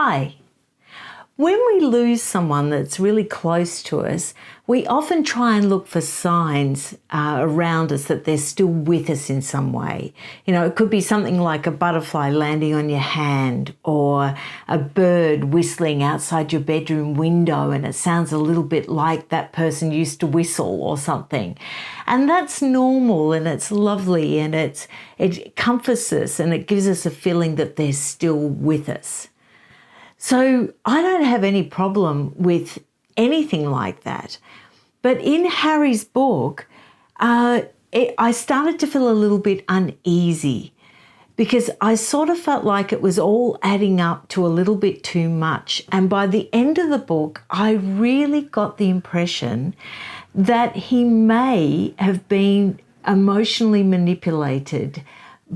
Hi. When we lose someone that's really close to us, we often try and look for signs around us that they're still with us in some way. You know, it could be something like a butterfly landing on your hand or a bird whistling outside your bedroom window and it sounds a little bit like that person used to whistle or something. And that's normal and it's lovely and it comforts us and it gives us a feeling that they're still with us. So I don't have any problem with anything like that. But in Harry's book, I started to feel a little bit uneasy because I sort of felt like it was all adding up to a little bit too much. And by the end of the book, I really got the impression that he may have been emotionally manipulated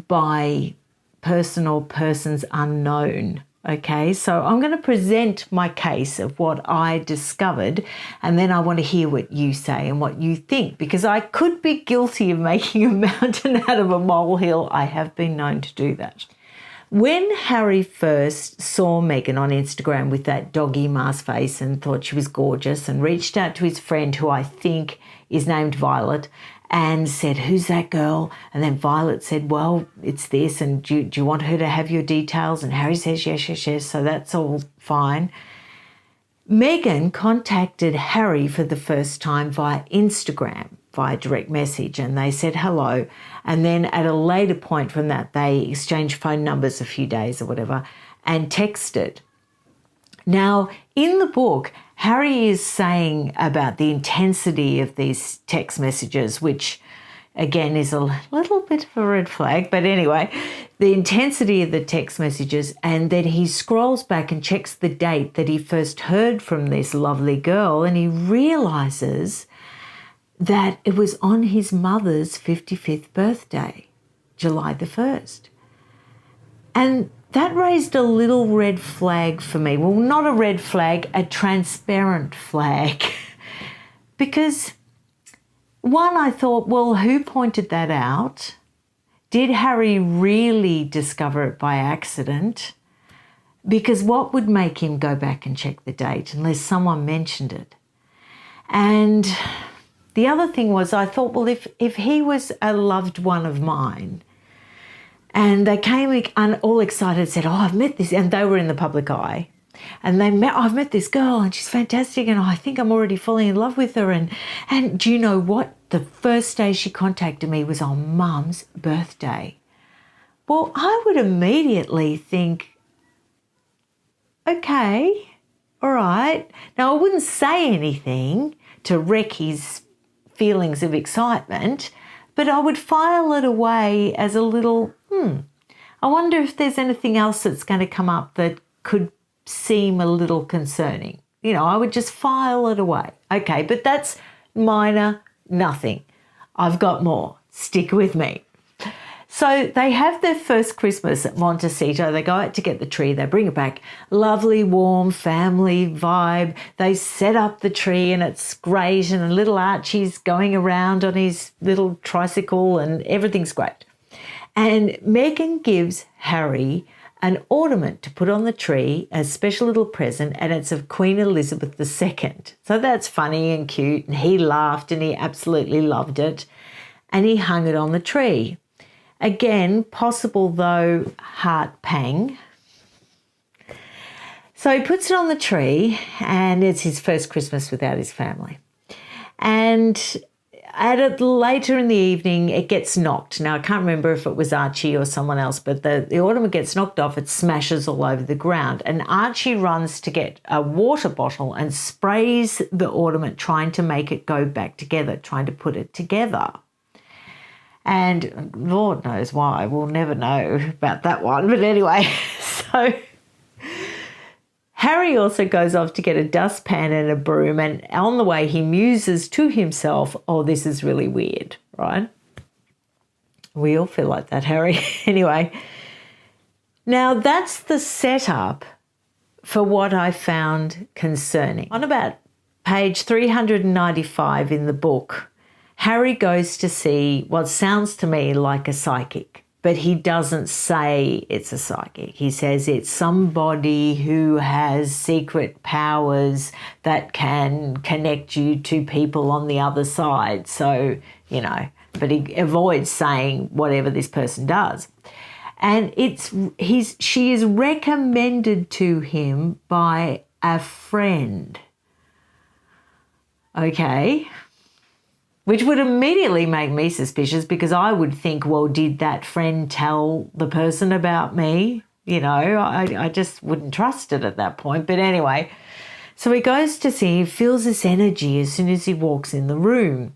by person or persons unknown. Okay, so I'm going to present my case of what I discovered and then I want to hear what you say and what you think because I could be guilty of making a mountain out of a molehill. I have been known to do that. When Harry first saw Meghan on Instagram with that doggy mask face and thought she was gorgeous and reached out to his friend who I think is named Violet and said, "Who's that girl?" And then Violet said, "Well, it's this, and do you want her to have your details?" And Harry says, yes, so that's all fine. Meghan contacted Harry for the first time via Instagram, via direct message, and they said hello. And then at a later point from that, they exchanged phone numbers a few days or whatever and texted. Now, in the book, Harry is saying about the intensity of these text messages, which again is a little bit of a red flag, but anyway, the intensity of the text messages, and then he scrolls back and checks the date that he first heard from this lovely girl, and he realises that it was on his mother's 55th birthday, July the 1st. And that raised a little red flag for me. Well, not a red flag, a transparent flag. Because, one, I thought, well, who pointed that out? Did Harry really discover it by accident? Because what would make him go back and check the date unless someone mentioned it? And the other thing was, I thought, well, if he was a loved one of mine, and they came all excited and said, "Oh, I've met this," and they were in the public eye. And I've met this girl and she's fantastic and I think I'm already falling in love with her. And do you know what? The first day she contacted me was on Mum's birthday. Well, I would immediately think, okay, all right. Now, I wouldn't say anything to wreck his feelings of excitement, but I would file it away as a little, I wonder if there's anything else that's going to come up that could seem a little concerning. You know, I would just file it away. Okay, but that's minor, nothing. I've got more. Stick with me. So they have their first Christmas at Montecito. They go out to get the tree. They bring it back. Lovely, warm family vibe. They set up the tree and it's great. And little Archie's going around on his little tricycle and everything's great. And Meghan gives Harry an ornament to put on the tree, a special little present, and it's of Queen Elizabeth II. So that's funny and cute. And he laughed and he absolutely loved it. And he hung it on the tree. Again, possible though heart pang. So he puts it on the tree and it's his first Christmas without his family. And later in the evening, it gets knocked. Now, I can't remember if it was Archie or someone else, but the ornament gets knocked off. It smashes all over the ground. And Archie runs to get a water bottle and sprays the ornament, trying to make it go back together, trying to put it together. And Lord knows why. We'll never know about that one. But anyway, so Harry also goes off to get a dustpan and a broom, and on the way he muses to himself, "Oh, this is really weird," right? We all feel like that, Harry. Anyway, now that's the setup for what I found concerning. On about page 395 in the book, Harry goes to see what sounds to me like a psychic. but he doesn't say it's a psychic. He says it's somebody who has secret powers that can connect you to people on the other side. So, but he avoids saying whatever this person does. And she is recommended to him by a friend. Okay. Which would immediately make me suspicious, because I would think, well, did that friend tell the person about me? I just wouldn't trust it at that point. But anyway, so he goes to see, he feels this energy as soon as he walks in the room.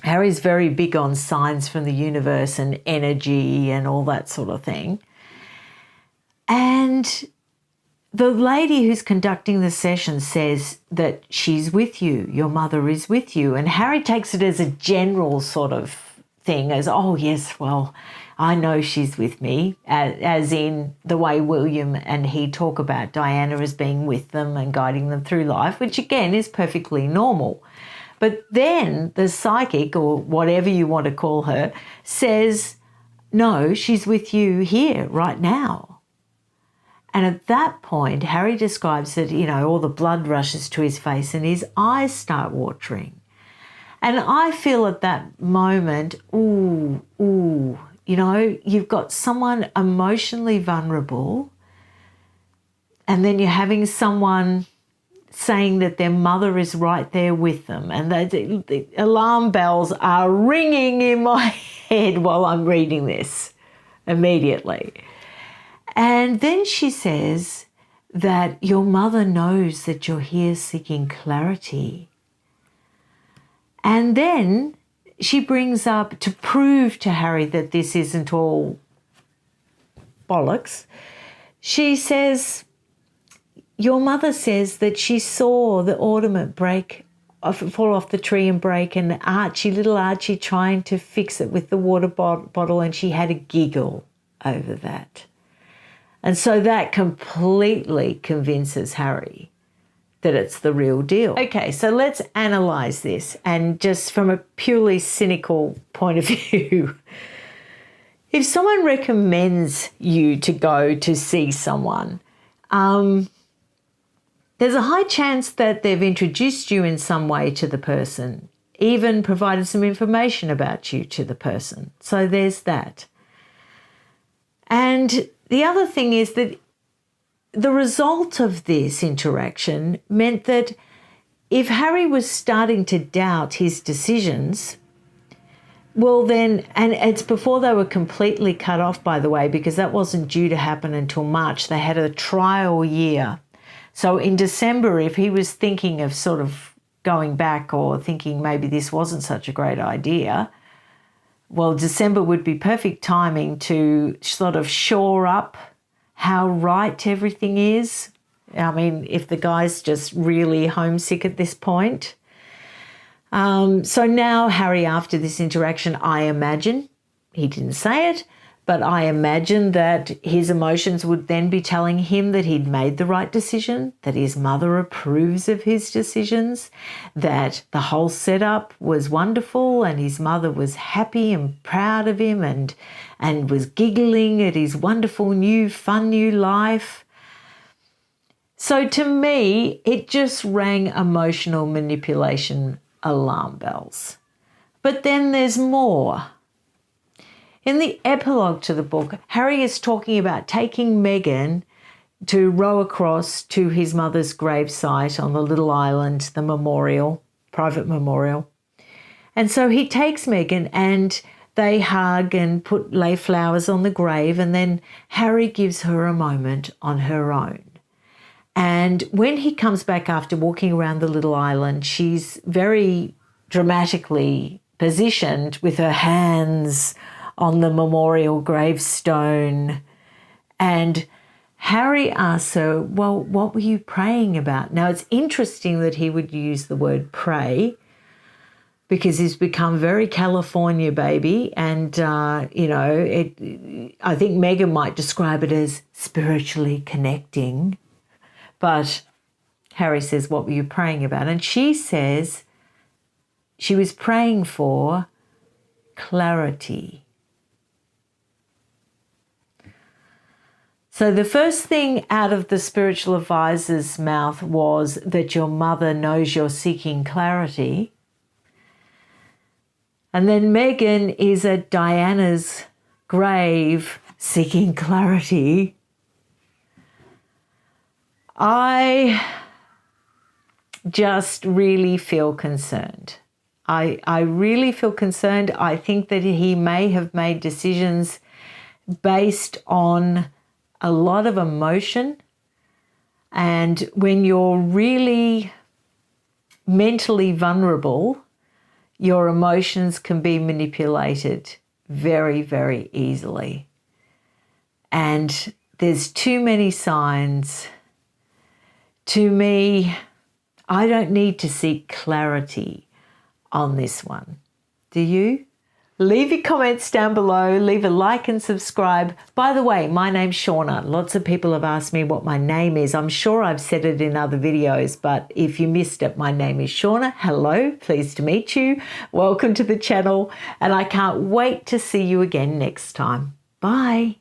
Harry's very big on signs from the universe and energy and all that sort of thing. And the lady who's conducting the session says that she's with you, your mother is with you. And Harry takes it as a general sort of thing, as, oh, yes, well, I know she's with me, as in the way William and he talk about Diana as being with them and guiding them through life, which again is perfectly normal. But then the psychic, or whatever you want to call her, says, no, she's with you here right now. And at that point, Harry describes that, all the blood rushes to his face and his eyes start watering. And I feel at that moment, you've got someone emotionally vulnerable, and then you're having someone saying that their mother is right there with them. And the alarm bells are ringing in my head while I'm reading this immediately. And then she says that your mother knows that you're here seeking clarity. And then she brings up, to prove to Harry that this isn't all bollocks, she says, your mother says that she saw the ornament fall off the tree and break, and little Archie trying to fix it with the water bottle, and she had a giggle over that. And so that completely convinces Harry that it's the real deal. Okay, so let's analyse this, and just from a purely cynical point of view. If someone recommends you to go to see someone, there's a high chance that they've introduced you in some way to the person, even provided some information about you to the person. So there's that. And the other thing is that the result of this interaction meant that if Harry was starting to doubt his decisions, well then, and it's before they were completely cut off, by the way, because that wasn't due to happen until March. They had a trial year. So in December, if he was thinking of sort of going back or thinking maybe this wasn't such a great idea, well, December would be perfect timing to sort of shore up how right everything is. I mean, if the guy's just really homesick at this point. So now Harry, after this interaction, I imagine, he didn't say it, but I imagine that his emotions would then be telling him that he'd made the right decision, that his mother approves of his decisions, that the whole setup was wonderful and his mother was happy and proud of him and was giggling at his wonderful fun new life. So to me, it just rang emotional manipulation alarm bells. But then there's more. In the epilogue to the book, Harry is talking about taking Meghan to row across to his mother's gravesite on the little island, the memorial, private memorial. And so he takes Meghan and they hug and lay flowers on the grave, and then Harry gives her a moment on her own. And when he comes back after walking around the little island, she's very dramatically positioned with her hands on the memorial gravestone. And Harry asks her, well, what were you praying about? Now, it's interesting that he would use the word pray, because he's become very California baby. And, I think Meghan might describe it as spiritually connecting. But Harry says, what were you praying about? And she says she was praying for clarity. So the first thing out of the spiritual advisor's mouth was that your mother knows you're seeking clarity. And then Megan is at Diana's grave seeking clarity. I just really feel concerned. I really feel concerned. I think that he may have made decisions based on a lot of emotion. And when you're really mentally vulnerable, your emotions can be manipulated very, very easily. And there's too many signs. To me, I don't need to seek clarity on this one. Do you? Leave your comments down below, leave a like and subscribe. By the way, my name's Shauna. Lots of people have asked me what my name is. I'm sure I've said it in other videos, but if you missed it, my name is Shauna. Hello, pleased to meet you. Welcome to the channel, and I can't wait to see you again next time. Bye.